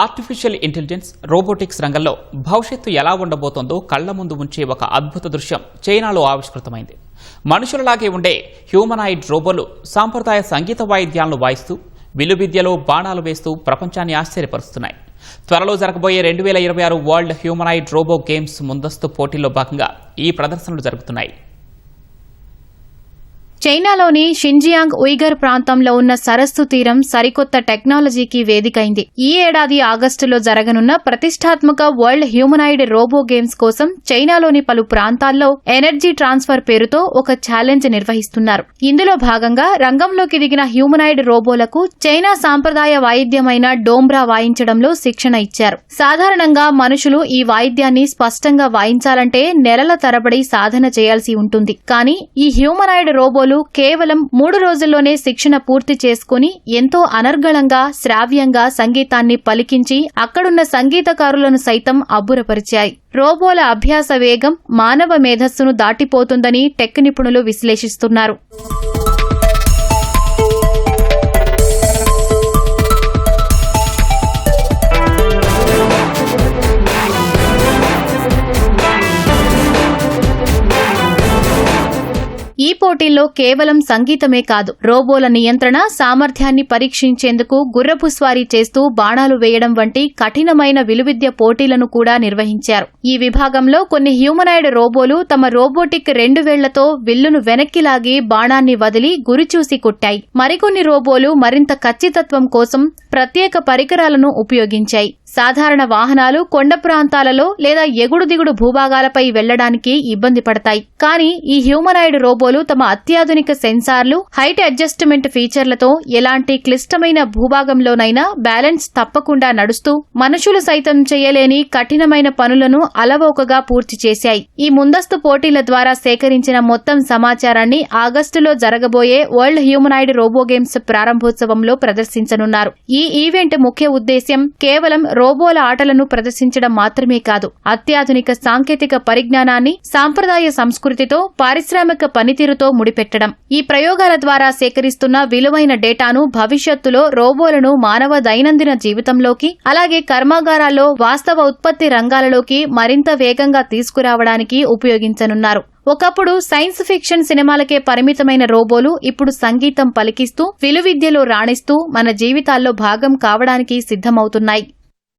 Artificial intelligence, robotics రంగంలో భవిష్యత్తు ఎలా ఉండబోతోందో కళ్ల ముందు ఉంచే ఒక అద్భుత దృశ్యం చైనాలో ఆవిష్కృతమైంది. మనుషులలాగే ఉండే హ్యూమనాయిడ్ రోబోలు సాంప్రదాయ సంగీత వాయిద్యాలను వాయిస్తూ విలువిద్యలో బాణాలు వేస్తూ ప్రపంచాన్ని ఆశ్చర్యపరుస్తున్నాయి. త్వరలో జరగబోయే 2026 వరల్డ్ హ్యూమనాయిడ్ రోబో గేమ్స్ ముందస్తు పోటీల్లో భాగంగా ఈ ప్రదర్శనలు జరుగుతున్నాయి. చైనాలోని షింజియాంగ్ ఉయిగర్ ప్రాంతంలో ఉన్న సరస్సు తీరం సరికొత్త టెక్నాలజీకి వేదికైంది. ఈ ఏడాది ఆగస్టులో జరగనున్న ప్రతిష్టాత్మక వరల్డ్ హ్యూమనాయిడ్ రోబో గేమ్స్ కోసం చైనాలోని పలు ప్రాంతాల్లో ఎనర్జీ ట్రాన్స్ఫర్ పేరుతో ఒక ఛాలెంజ్ నిర్వహిస్తున్నారు. ఇందులో భాగంగా రంగంలోకి దిగిన హ్యూమనాయిడ్ రోబోలకు చైనా సాంప్రదాయ వాయిద్యమైన డోంబ్రా వాయించడంలో శిక్షణ ఇచ్చారు. సాధారణంగా మనుషులు ఈ వాయిద్యాన్ని స్పష్టంగా వాయించాలంటే నెలల తరబడి సాధన చేయాల్సి ఉంటుంది. కానీ ఈ హ్యూమనాయిడ్ రోబోలు కేవలం 3 రోజుల్లోనే శిక్షణ పూర్తి చేసుకుని ఎంతో అనర్గళంగా, శ్రావ్యంగా సంగీతాన్ని పలికించి అక్కడున్న సంగీతకారులను సైతం అబ్బురపరిచాయి. రోబోల అభ్యాస వేగం మానవ మేధస్సును దాటిపోతుందని టెక్ నిపుణులు విశ్లేషిస్తున్నారు. ఈ పోటీల్లో కేవలం సంగీతమే కాదు, రోబోల నియంత్రణ సామర్థ్యాన్ని పరీక్షించేందుకు గుర్రపు స్వారీ చేస్తూ బాణాలు వేయడం వంటి కఠినమైన విలువిద్య పోటీలను కూడా నిర్వహించారు. ఈ విభాగంలో కొన్ని హ్యూమనాయిడ్ రోబోలు తమ రోబోటిక్ 2 వేళ్లతో విల్లును వెనక్కి లాగి బాణాన్ని వదిలి గురిచూసి కొట్టాయి. మరికొన్ని రోబోలు మరింత ఖచ్చితత్వం కోసం ప్రత్యేక పరికరాలను ఉపయోగించాయి. సాధారణ వాహనాలు కొండ ప్రాంతాలలో లేదా ఎగుడు దిగుడు భూభాగాలపై వెళ్లడానికి ఇబ్బంది పడతాయి. కానీ ఈ హ్యూమనాయిడ్ రోబోలు తమ అత్యాధునిక సెన్సార్లు, హైట్ అడ్జస్ట్మెంట్ ఫీచర్లతో ఎలాంటి క్లిష్టమైన భూభాగంలోనైనా బ్యాలెన్స్ తప్పకుండా నడుస్తూ మనుషులు సైతం చేయలేని కఠినమైన పనులను అలవోకగా పూర్తి చేశాయి. ఈ ముందస్తు పోటీల ద్వారా సేకరించిన మొత్తం సమాచారాన్ని ఆగస్టులో జరగబోయే వరల్డ్ హ్యూమనాయిడ్ రోబో గేమ్స్ ప్రారంభోత్సవంలో ప్రదర్శించనున్నారు. ఈ ఈవెంట్ ముఖ్య ఉద్దేశ్యం కేవలం రోబోల ఆటలను ప్రదర్శించడం మాత్రమే కాదు, అత్యాధునిక సాంకేతిక పరిజ్ఞానాన్ని సాంప్రదాయ సంస్కృతితో, పారిశ్రామిక పనితీరుతో ముడిపెట్టడం. ఈ ప్రయోగాల ద్వారా సేకరిస్తున్న విలువైన డేటాను భవిష్యత్తులో రోబోలను మానవ దైనందిన జీవితంలోకి, అలాగే కర్మాగారాల్లో వాస్తవ ఉత్పత్తి రంగాలలోకి మరింత వేగంగా తీసుకురావడానికి ఉపయోగించనున్నారు. ఒకప్పుడు సైన్స్ ఫిక్షన్ సినిమాలకే పరిమితమైన రోబోలు ఇప్పుడు సంగీతం పలికిస్తూ, విలువిద్యలో రాణిస్తూ మన జీవితాల్లో భాగం కావడానికి సిద్ధమవుతున్నాయి.